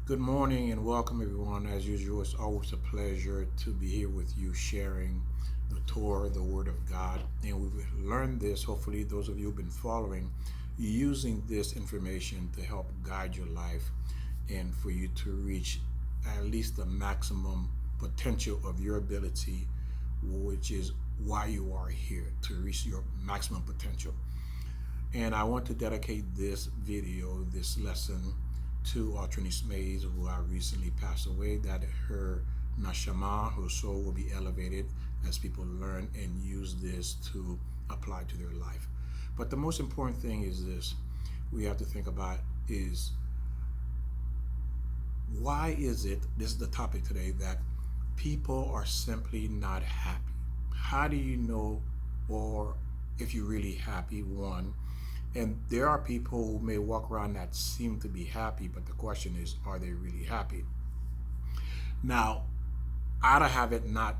Good morning and welcome, everyone. As usual, it's always a pleasure to be here with you sharing the Torah, the Word of God. And we've learned this, hopefully, those of you who've been following, using this information to help guide your life and for you to reach at least the maximum potential of your ability, which is why you are here, to reach your maximum potential. And I want to dedicate this video, this lesson, to Artrenis Mays, who recently passed away, that her nashama, her soul, will be elevated as people learn and use this to apply to their life. But the most important thing is this we have to think about is why is it, this is the topic today, that people are simply not happy? How do you know or if you're really happy? One, and there are people who may walk around that seem to be happy, but the question is, are they really happy? Now, I have it not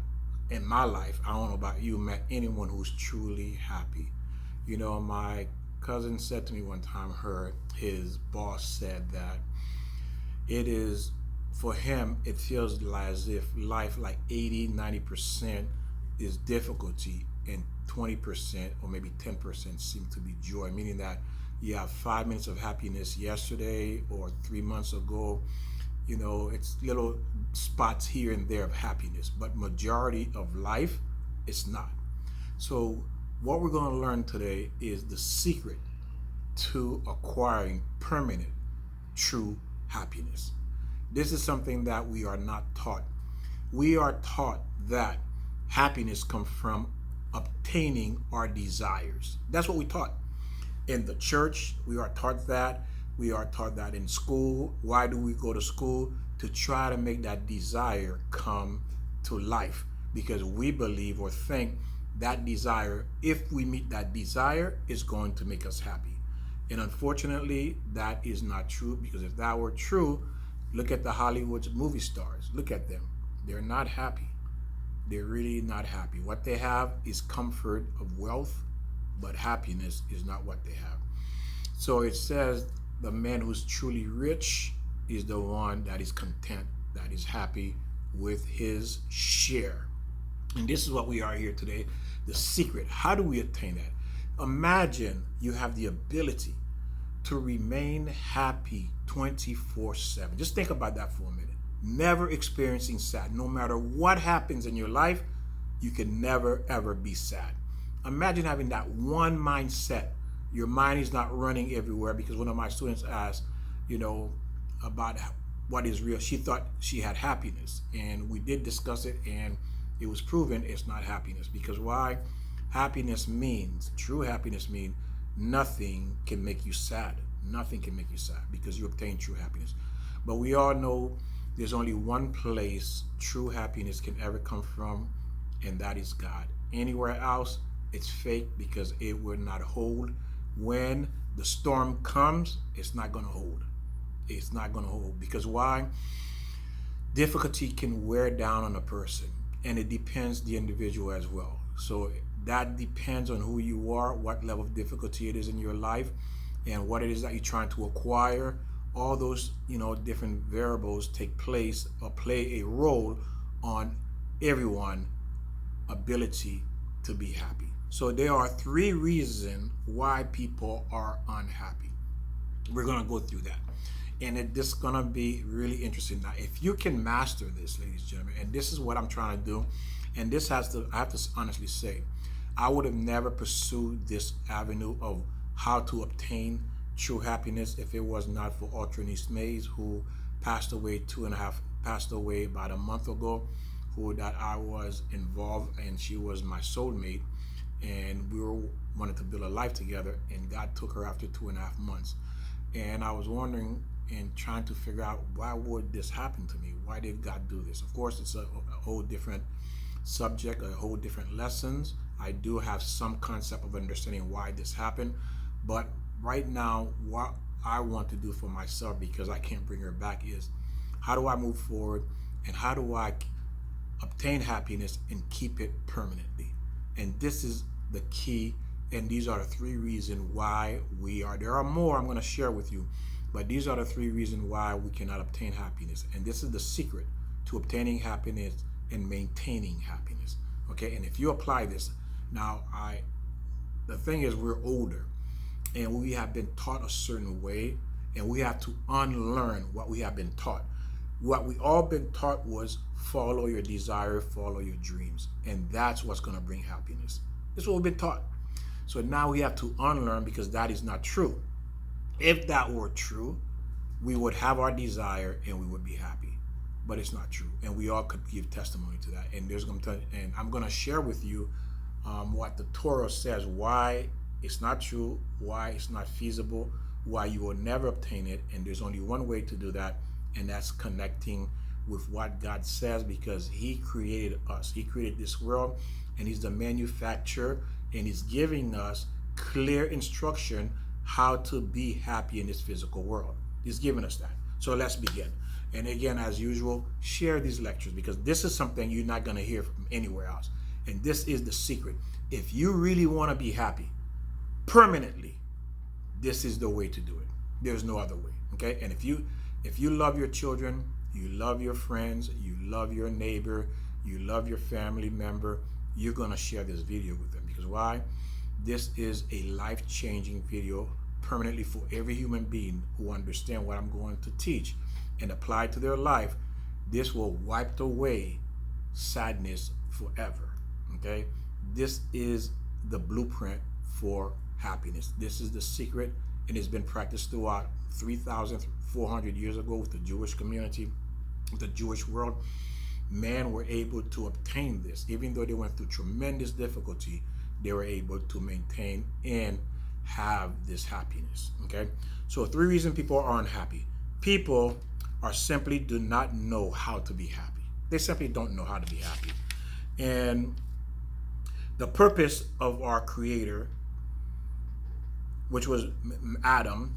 in my life, I don't know about you, met anyone who's truly happy. You know, my cousin said to me one time, his boss said that it is, for him, it feels like as if life, like 80, 90% is difficulty and 20% or maybe 10% seem to be joy, meaning that you have 5 minutes of happiness yesterday or 3 months ago. You know, it's little spots here and there of happiness, but majority of life, it's not. So what we're going to learn today is the secret to acquiring permanent true happiness. This is something that we are not taught. We are taught that happiness comes from obtaining our desires. That's what we taught. In the church, we are taught that. We are taught that in school. Why do we go to school? To try to make that desire come to life, because we believe or think that desire, if we meet that desire, is going to make us happy. And unfortunately, that is not true, because if that were true, look at the Hollywood movie stars. Look at them. They're not happy. They're really not happy. What they have is comfort of wealth, but happiness is not what they have. So it says the man who's truly rich is the one that is content, that is happy with his share. And this is what we are here today. The secret. How do we attain that? Imagine you have the ability to remain happy 24/7. Just think about that for a minute. Never experiencing sad. No matter what happens in your life, you can never ever be sad. Imagine having that one mindset. Your mind is not running everywhere, because one of my students asked, about what is real. She thought she had happiness, and we did discuss it, and it was proven it's not happiness. Because why? True happiness means nothing can make you sad. Nothing can make you sad, because you obtain true happiness. But we all know there's only one place true happiness can ever come from, and that is God. Anywhere else, it's fake, because it will not hold. When the storm comes, it's not going to hold. It's not going to hold. Because why? Difficulty can wear down on a person, and it depends the individual as well. So that depends on who you are, what level of difficulty it is in your life, and what it is that you're trying to acquire. All those different variables take place or play a role on everyone's ability to be happy. So there are 3 reasons why people are unhappy. We're going to go through that, and this is going to be really interesting. Now, if you can master this, ladies and gentlemen, and this is what I'm trying to do, and I have to honestly say, I would have never pursued this avenue of how to obtain true happiness if it was not for Artrenis Mays, who passed away about a month ago, who that I was involved, and she was my soulmate, and we wanted to build a life together, and God took her after 2.5 months. And I was wondering and trying to figure out, why would this happen to me? Why did God do this? Of course, it's a whole different subject, a whole different lessons. I do have some concept of understanding why this happened, but right now, what I want to do for myself, because I can't bring her back, is how do I move forward, and how do I obtain happiness and keep it permanently? And this is the key, and these are the 3 reasons why we are. There are more I'm going to share with you, But these are the three reasons why we cannot obtain happiness. And this is the secret to obtaining happiness and maintaining happiness. Okay, and if you apply this, now the thing is, we're older and we have been taught a certain way, and we have to unlearn what we have been taught. What we all been taught was follow your desire, follow your dreams, and that's what's going to bring happiness. This is what we've been taught. So now we have to unlearn, because that is not true. If that were true, we would have our desire and we would be happy. But it's not true, and we all could give testimony to that. And I'm going to share with you what the Torah says, why it's not true, why it's not feasible, why you will never obtain it. And there's only one way to do that, and that's connecting with what God says, because He created us. He created this world, and He's the manufacturer, and He's giving us clear instruction how to be happy in this physical world. He's given us that. So let's begin. And again, as usual, share these lectures, because this is something you're not going to hear from anywhere else. And this is the secret. If you really want to be happy permanently, this is the way to do it. There's no other way. Okay? And if you love your children, you love your friends, you love your neighbor, you love your family member, you're going to share this video with them. Because why? This is a life-changing video permanently for every human being who understand what I'm going to teach and apply to their life. This will wipe away sadness forever. Okay? This is the blueprint for happiness. This is the secret, and it's been practiced throughout 3,400 years ago with the Jewish community, with the Jewish world. Men were able to obtain this. Even though they went through tremendous difficulty, they were able to maintain and have this happiness. Okay? So 3 reasons people are unhappy. People are simply do not know how to be happy. They simply don't know how to be happy. And the purpose of our Creator, which was Adam,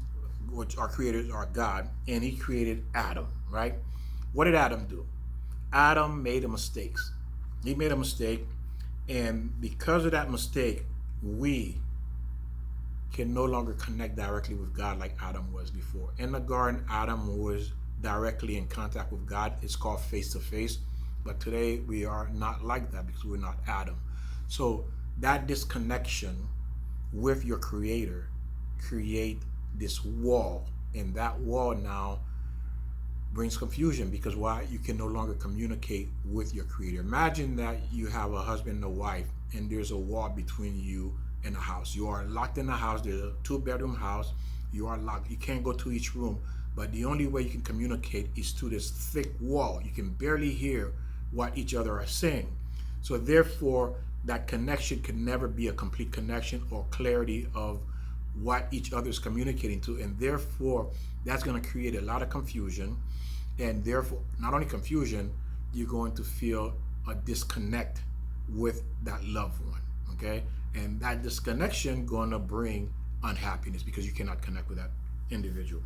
which our creators are God, and He created Adam, right? What did Adam do? Adam made a mistake. He made a mistake, and because of that mistake, we can no longer connect directly with God like Adam was before. In the garden, Adam was directly in contact with God. It's called face to face. But today we are not like that, because we're not Adam. So that disconnection with your Creator create this wall, and that wall now brings confusion, because why? You can no longer communicate with your Creator. Imagine that you have a husband and a wife, and there's a wall between you and a house. You are locked in the house. There's a 2-bedroom house. You are locked. You can't go to each room, but the only way you can communicate is through this thick wall. You can barely hear what each other are saying. So therefore, that connection can never be a complete connection or clarity of what each other is communicating to, and therefore that's going to create a lot of confusion. And therefore, not only confusion, you're going to feel a disconnect with that loved one. Okay? And that disconnection going to bring unhappiness, because you cannot connect with that individual.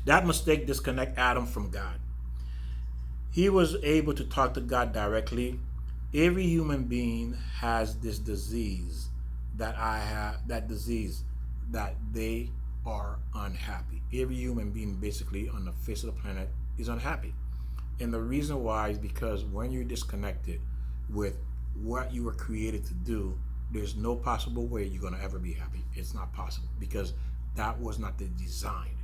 That mistake disconnect Adam from God. He was able to talk to God directly. Every human being has this disease that I have, that disease that they are unhappy. Every human being basically on the face of the planet is unhappy. And the reason why is because when you're disconnected with what you were created to do, there's no possible way you're going to ever be happy. It's not possible, because that was not the design.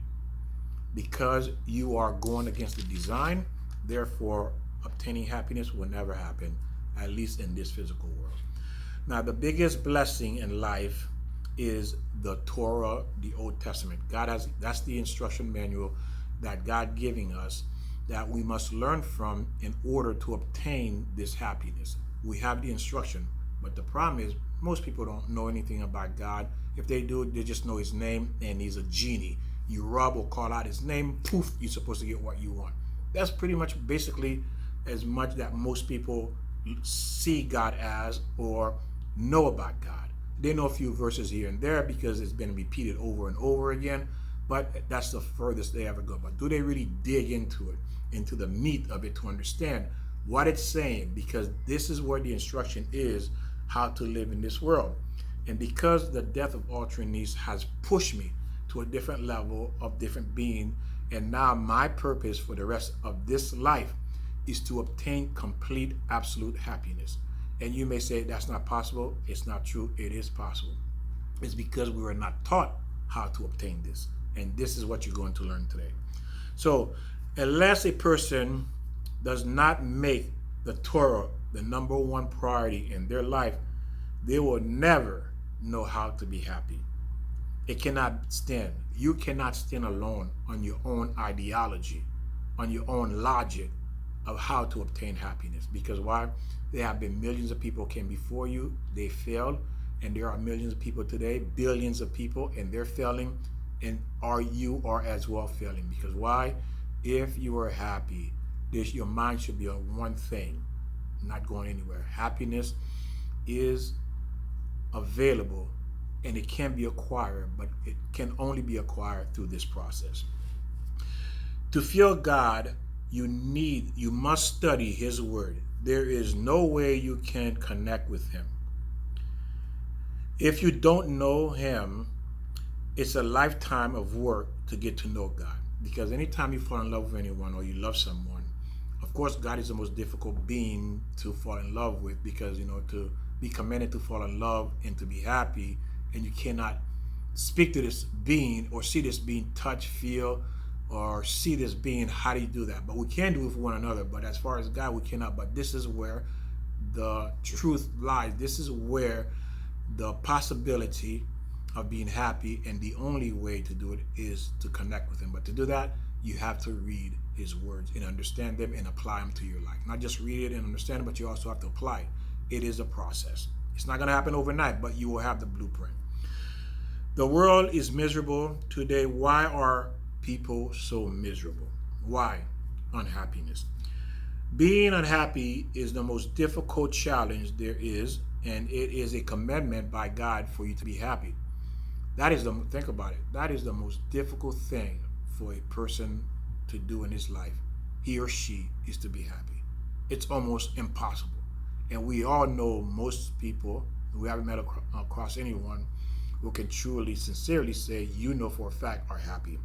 Because you are going against the design, therefore obtaining happiness will never happen, at least in this physical world. Now, the biggest blessing in life is the Torah, the Old Testament. That's the instruction manual that God giving us that we must learn from in order to obtain this happiness. We have the instruction, but the problem is most people don't know anything about God. If they do, they just know His name, and He's a genie. You rub or call out His name, poof, you're supposed to get what you want. That's pretty much basically as much that most people see God as or know about God. They know a few verses here and there because it's been repeated over and over again, but that's the furthest they ever go. But do they really dig into it, into the meat of it, to understand what it's saying? Because this is where the instruction is, how to live in this world. And because the death of Ultra Niece has pushed me to a different level of different being. And now my purpose for the rest of this life is to obtain complete, absolute happiness. And you may say that's not possible. It's not true. It is possible. It's because we were not taught how to obtain this. And this is what you're going to learn today. So, unless a person does not make the Torah the number one priority in their life, they will never know how to be happy. It cannot stand. You cannot stand alone on your own ideology, on your own logic of how to obtain happiness. Because why? There have been millions of people came before you, they failed, and there are millions of people today, billions of people, and they're failing, and you are as well failing. Because why? If you are happy, your mind should be on one thing, not going anywhere. Happiness is available, and it can be acquired, but it can only be acquired through this process. To feel God, you must study His Word. There is no way you can connect with Him. If you don't know Him, it's a lifetime of work to get to know God. Because anytime you fall in love with anyone or you love someone, of course, God is the most difficult being to fall in love with, because, to be commanded to fall in love and to be happy, and you cannot speak to this being or see this being touch, feel, or see this being. How do you do that? But we can do it for one another. But as far as God, we cannot. But this is where the truth lies. This is where the possibility of being happy, and the only way to do it is to connect with Him. But to do that, you have to read His words and understand them and apply them to your life. Not just read it and understand it, but you also have to apply it. It is a process. It's not going to happen overnight, but you will have the blueprint. The world is miserable today. Why are people so miserable? Why? Unhappiness. Being unhappy is the most difficult challenge there is, and it is a commandment by God for you to be happy. Think about it. That is the most difficult thing for a person to do in his life. He or she is to be happy. It's almost impossible. And we all know most people, we haven't met across anyone who can truly, sincerely say, for a fact, are happy.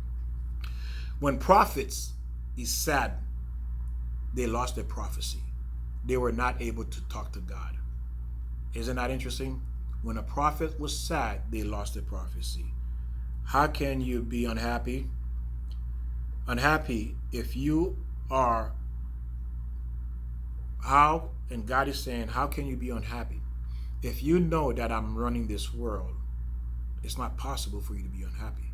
When prophets is sad, they lost their prophecy. They were not able to talk to God. Isn't that interesting? When a prophet was sad, they lost their prophecy. How can you be unhappy? Unhappy if you are, and God is saying, how can you be unhappy? If you know that I'm running this world, it's not possible for you to be unhappy,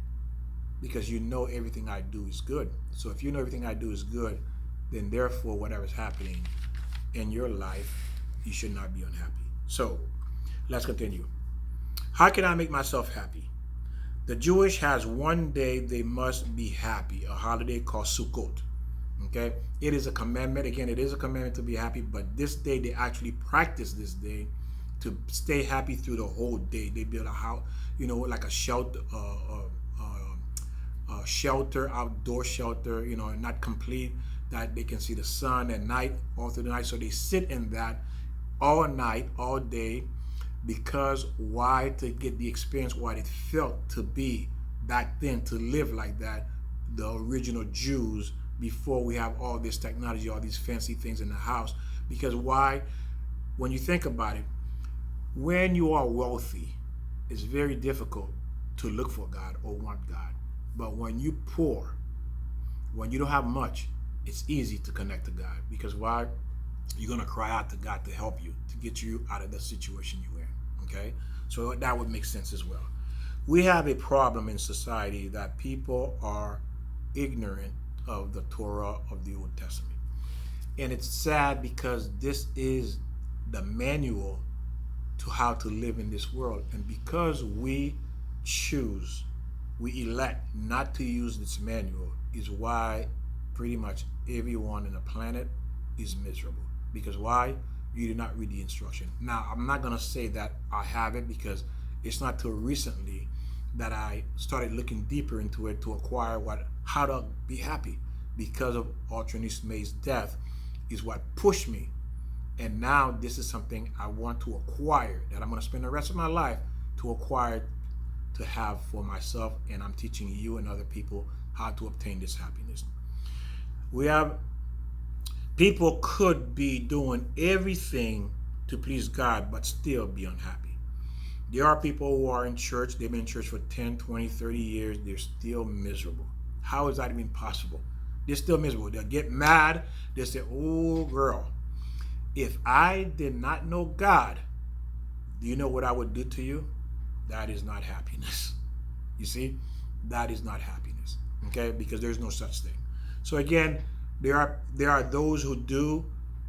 because you know everything I do is good. So if you know everything I do is good, then therefore whatever's happening in your life, you should not be unhappy. So let's continue. How can I make myself happy? The Jewish has one day they must be happy, a holiday called Sukkot. Okay, it is a commandment. Again, it is a commandment to be happy, but this day they actually practice this day to stay happy through the whole day. They build a house, like a shelter, outdoor shelter, not complete, that they can see the sun at night, all through the night. So they sit in that all night, all day, because why? To get the experience, what it felt to be back then, to live like that, the original Jews, before we have all this technology, all these fancy things in the house. Because why? When you think about it, when you are wealthy, it's very difficult to look for God or want God. But when you're poor, when you don't have much, it's easy to connect to God. Because why? You're going to cry out to God to help you, to get you out of the situation you're in. Okay? So that would make sense as well. We have a problem in society that people are ignorant of the Torah of the Old Testament. And it's sad, because this is the manual to how to live in this world. And because we elect not to use this manual, is why pretty much everyone on the planet is miserable. Because why? You did not read the instruction. Now, I'm not going to say that I have it, because it's not till recently that I started looking deeper into it to acquire how to be happy. Because of Altrinus May's death is what pushed me. And now this is something I want to acquire, that I'm going to spend the rest of my life to acquire to have for myself, and I'm teaching you and other people how to obtain this happiness. We have people could be doing everything to please God but still be unhappy. There are people who are in church, they've been in church for 10, 20, 30 years, they're still miserable. How is that even possible? They're still miserable. They'll get mad. They'll say, oh, girl, if I did not know God, do you know what I would do to you? That is not happiness. You see, that is not happiness. Okay, because there's no such thing. So again, there are those who do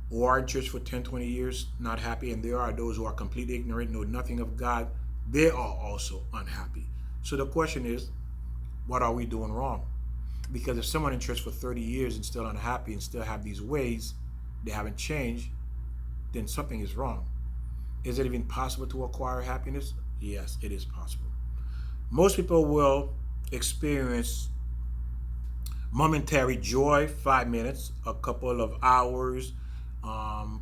who are in church for 10, 20 years not happy, and there are those who are completely ignorant, know nothing of God. They are also unhappy. So the question is, what are we doing wrong? Because if someone in church for 30 years and still unhappy and still have these ways, they haven't changed, then something is wrong. Is it even possible to acquire happiness? Yes, it is possible. Most people will experience momentary joy, 5 minutes, a couple of hours,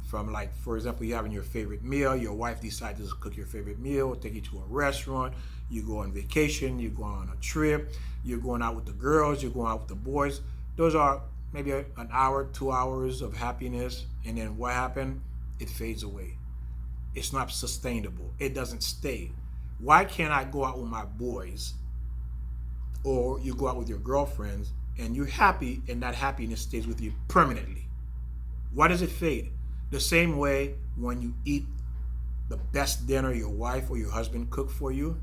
from, like, for example, you're having your favorite meal, your wife decides to cook your favorite meal, take you to a restaurant, you go on vacation, you go on a trip, you're going out with the girls, you're going out with the boys. Those are maybe an hour, 2 hours of happiness, and then what happened? It fades away. It's not sustainable. It doesn't stay. Why can't I go out with my boys, or you go out with your girlfriends, and you're happy, and that happiness stays with you permanently? Why does it fade? The same way when you eat the best dinner your wife or your husband cooked for you,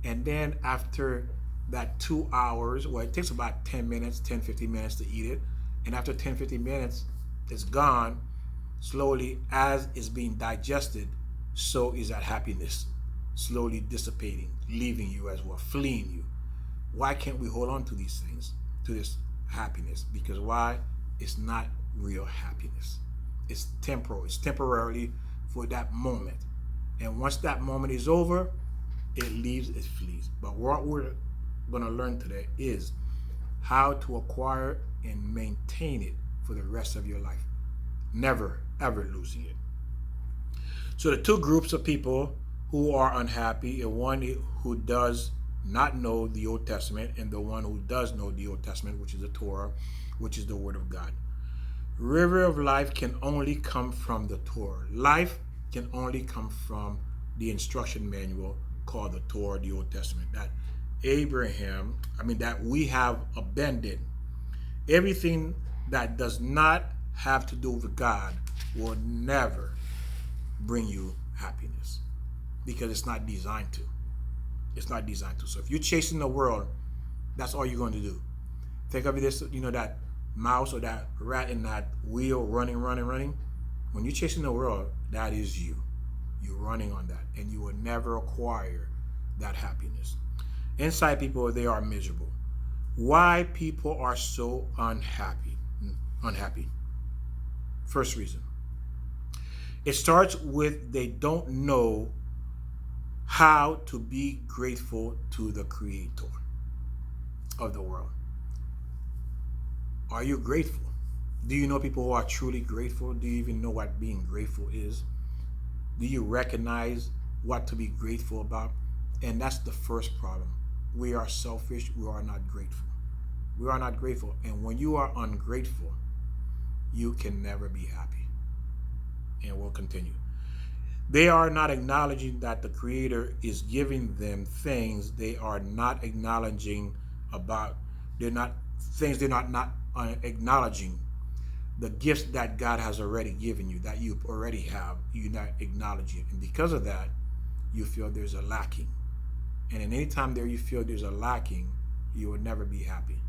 and then after that 2 hours, well, it takes about 10 minutes, 10, 15 minutes to eat it, and after 10, 15 minutes, it's gone. Slowly, as it's being digested, so is that happiness slowly dissipating, leaving you as well, fleeing you. Why can't we hold on to these things, to this happiness? Because why? It's not real happiness. It's temporal. It's temporarily for that moment. And once that moment is over, it leaves, it flees. But what we're going to learn today is how to acquire and maintain it for the rest of your life. Never, ever losing it. So the two groups of people who are unhappy, and one who does not know the Old Testament, and the one who does know the Old Testament, which is the Torah, which is the Word of God. River of life can only come from the Torah. Life can only come from the instruction manual called the Torah, the Old Testament, that that we have abandoned. Everything that does not have to do with God will never bring you happiness, because it's not designed to. It's not designed to. So if you're chasing the world, that's all you're going to do. Think of this, that mouse or that rat in that wheel running. When you're chasing the world, that is you. You're running on that, and you will never acquire that happiness. Inside people, they are miserable. Why people are so unhappy? First reason. It starts with they don't know how to be grateful to the Creator of the world. Are you grateful? Do you know people who are truly grateful? Do you even know what being grateful is? Do you recognize what to be grateful about? And that's the first problem. We are selfish. We are not grateful. We are not grateful. And when you are ungrateful, you can never be happy. And we'll continue. They are not acknowledging that the Creator is giving them things they are not acknowledging about. They're not acknowledging the gifts that God has already given you, that you already have. You're not acknowledging it. And because of that, you feel there's a lacking. And any time there you feel there's a lacking, you will never be happy.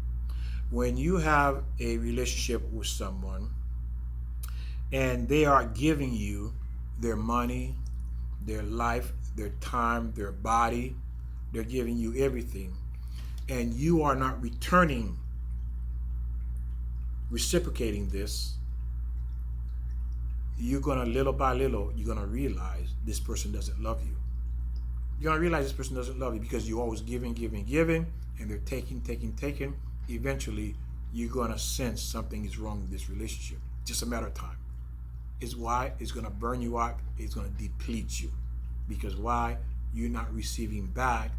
When you have a relationship with someone and they are giving you their money, their life, their time, their body, they're giving you everything, and you are not reciprocating this, you're going to, little by little, you're going to realize this person doesn't love you. You're going to realize this person doesn't love you because you're always giving, and they're taking. Eventually, you're going to sense something is wrong with this relationship. Just a matter of time. It's why it's going to burn you out. It's going to deplete you. Because why? You're not receiving back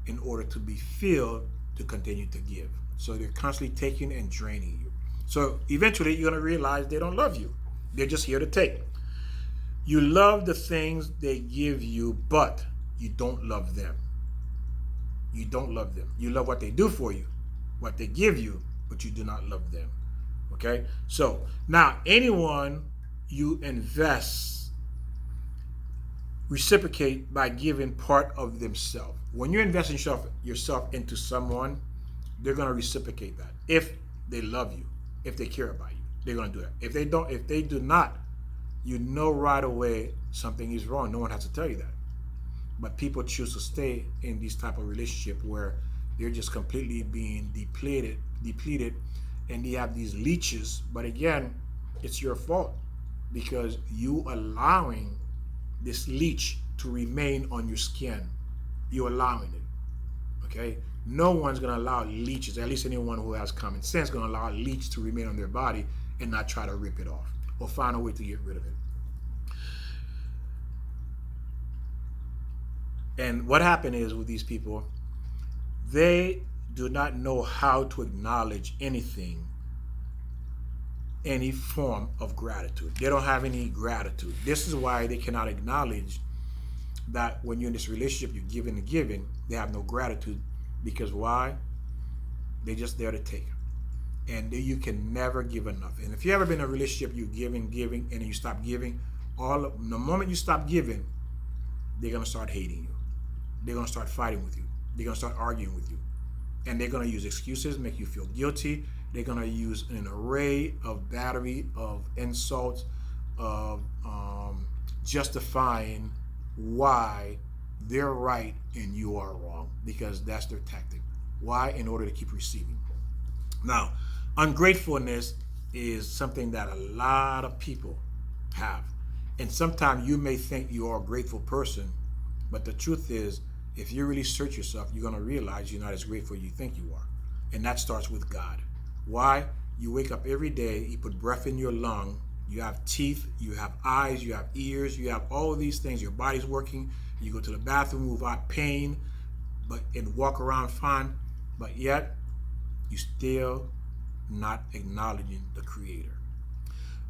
in order to be filled to continue to give. So they're constantly taking and draining you. So eventually you're going to realize they don't love you. They're just here to take. You love the things they give you, but you don't love them. You don't love them. You love what they do for you, what they give you, but you do not love them. Okay? So now anyone you invest reciprocate by giving part of themselves. When you invest yourself into someone, they're going to reciprocate that. If they love you, if they care about you, they're going to do that. If they do not, you know right away something is wrong. No one has to tell you that. But people choose to stay in these type of relationship where they're just completely being depleted, and they have these leeches. But again, it's your fault because you allowing this leech to remain on your skin. You're allowing it. Okay? No one's going to allow leeches, at least anyone who has common sense, going to allow a leech to remain on their body and not try to rip it off or find a way to get rid of it. And what happened is with these people, they do not know how to acknowledge anything, any form of gratitude. They don't have any gratitude. This is why they cannot acknowledge that when you're in this relationship, you're giving and giving, they have no gratitude. Because why? They're just there to take. And you can never give enough. And if you ever been in a relationship, you're giving, and then you stop giving, the moment you stop giving, they're going to start hating you. They're going to start fighting with you. They're going to start arguing with you. And they're going to use excuses, make you feel guilty. They're going to use an array of battery of insults, of justifying why they're right and you are wrong, because that's their tactic. Why? In order to keep receiving. Now, ungratefulness is something that a lot of people have. And sometimes you may think you are a grateful person, but the truth is, if you really search yourself, you're going to realize you're not as grateful as you think you are. And that starts with God. Why? You wake up every day, you put breath in your lung, you have teeth, you have eyes, you have ears, you have all of these things, your body's working, you go to the bathroom without pain, and walk around fine, but yet you still not acknowledging the Creator.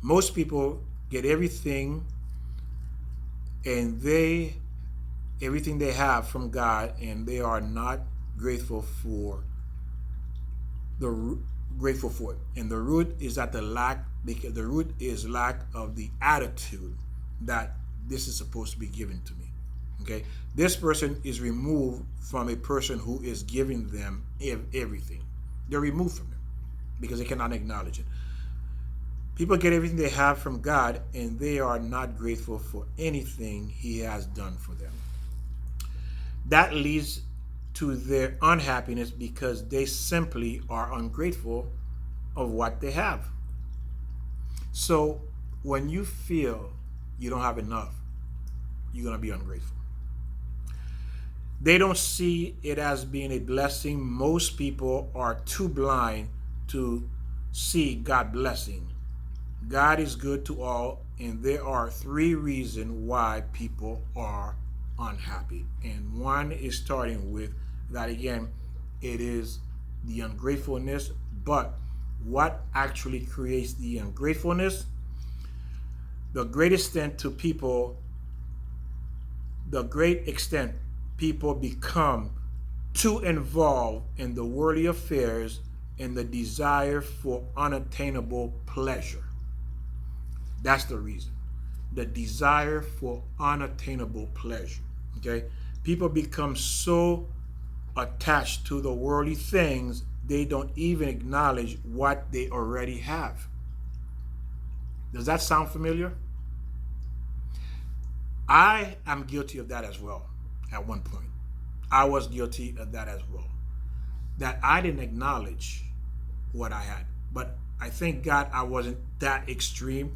Most people get everything everything they have from God, and they are not grateful for it. And the root is that because the root is lack of the attitude that this is supposed to be given to me. Okay, this person is removed from a person who is giving them everything. They're removed from him because they cannot acknowledge it. People get everything they have from God, and they are not grateful for anything He has done for them. That leads to their unhappiness because they simply are ungrateful of what they have. So when you feel you don't have enough, you're going to be ungrateful. They don't see it as being a blessing. Most people are too blind to see God blessing. God is good to all, and there are 3 reasons why people are unhappy. And one is starting with that again, it is the ungratefulness. But what actually creates the ungratefulness? The great extent people become too involved in the worldly affairs and the desire for unattainable pleasure. That's the reason. The desire for unattainable pleasure. Okay? People become so attached to the worldly things, they don't even acknowledge what they already have. Does that sound familiar? I am guilty of that as well at one point. I was guilty of that as well. That I didn't acknowledge what I had. But I thank God I wasn't that extreme.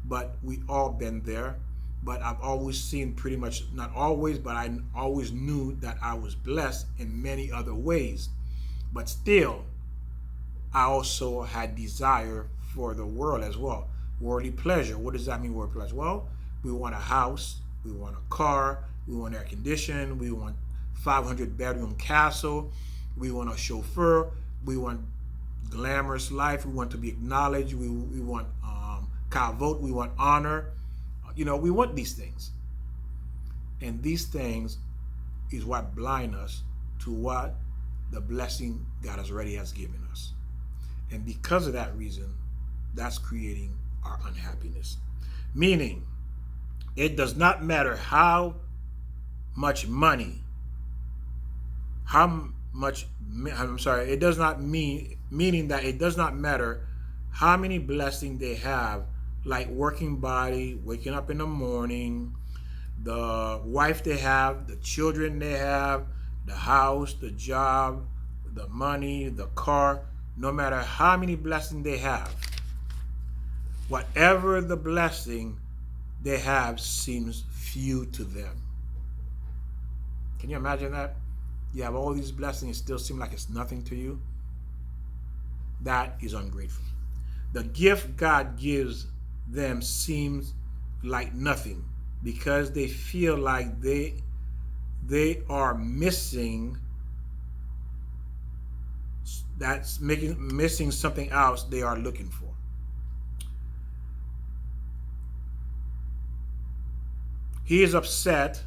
But we all been there. But I've always seen pretty much, not always, but I always knew that I was blessed in many other ways. But still, I also had desire for the world as well. Worldly pleasure. What does that mean, worldly pleasure? Well, we want a house, we want a car, we want air conditioning, we want 500-bedroom castle. We want a chauffeur. We want glamorous life. We want to be acknowledged. We want kavod. We want honor. We want these things. And these things is what blind us to what the blessing God already has given us. And because of that reason, that's creating our unhappiness. Meaning, it does not matter how much money, it does not meaning that it does not matter how many blessings they have, like working body, waking up in the morning, the wife they have, the children they have, the house, the job, the money, the car. No matter how many blessings they have, whatever the blessing they have seems few to them. Can you imagine that? You have all these blessings, it still seem like it's nothing to you. That is ungrateful. The gift God gives them seems like nothing because they feel like they are missing. That's missing something else they are looking for. He is upset